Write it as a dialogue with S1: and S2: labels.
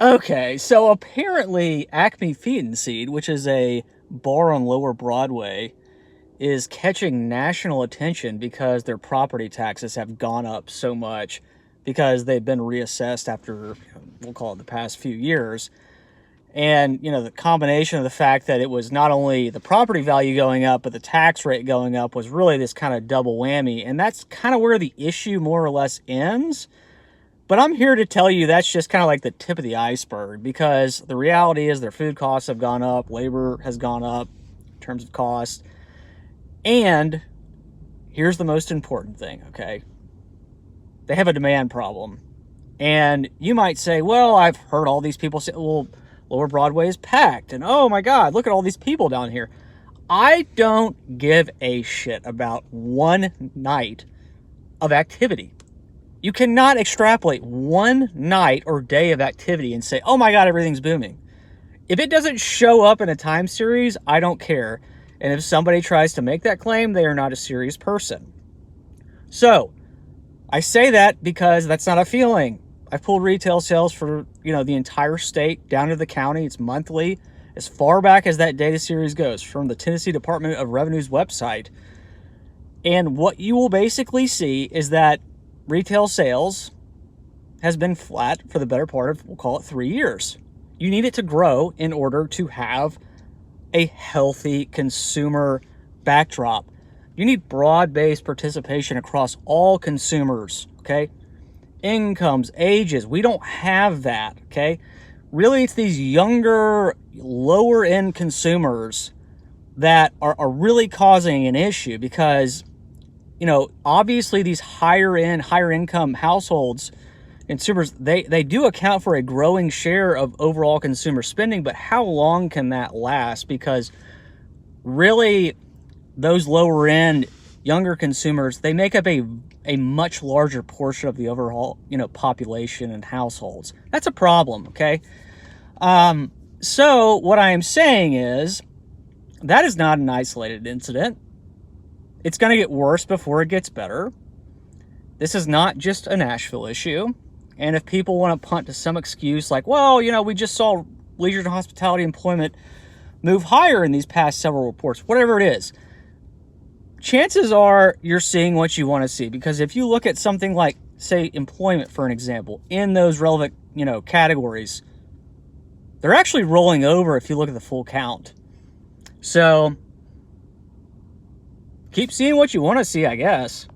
S1: Okay, so apparently Acme Feed Seed, which is a bar on Lower Broadway, is catching national attention because their property taxes have gone up so much because they've been reassessed after, we'll call it the past few years. And, the combination of the fact that it was not only the property value going up, but the tax rate going up was really this kind of double whammy. And that's kind of where the issue more or less ends. But I'm here to tell you that's just kind of like the tip of the iceberg, because the reality is their food costs have gone up, labor has gone up in terms of cost. And here's the most important thing, okay? They have a demand problem. And you might say, well, I've heard all these people say, well, Lower Broadway is packed. And oh my God, look at all these people down here. I don't give a shit about one night of activity. You cannot extrapolate one night or day of activity and say, oh my God, everything's booming. If it doesn't show up in a time series, I don't care. And if somebody tries to make that claim, they are not a serious person. So I say that because that's not a feeling. I've pulled retail sales for, the entire state down to the county. It's monthly, as far back as that data series goes, from the Tennessee Department of Revenue's website. And what you will basically see is that retail sales has been flat for the better part of, we'll call it 3 years. You need it to grow in order to have a healthy consumer backdrop. You need broad-based participation across all consumers, okay? Incomes, ages, we don't have that, okay? Really, it's these younger, lower-end consumers that are really causing an issue, because obviously these higher income households, consumers, they do account for a growing share of overall consumer spending, but how long can that last? Because really, those lower end, younger consumers, they make up a much larger portion of the overall, population and households. That's a problem, okay? So what I am saying is that is not an isolated incident. It's going to get worse before it gets better. This is not just a Nashville issue. And if people want to punt to some excuse like, well, we just saw leisure and hospitality employment move higher in these past several reports, whatever it is, chances are you're seeing what you want to see. Because if you look at something like, say, employment, for an example, in those relevant, categories, they're actually rolling over if you look at the full count. So keep seeing what you want to see, I guess.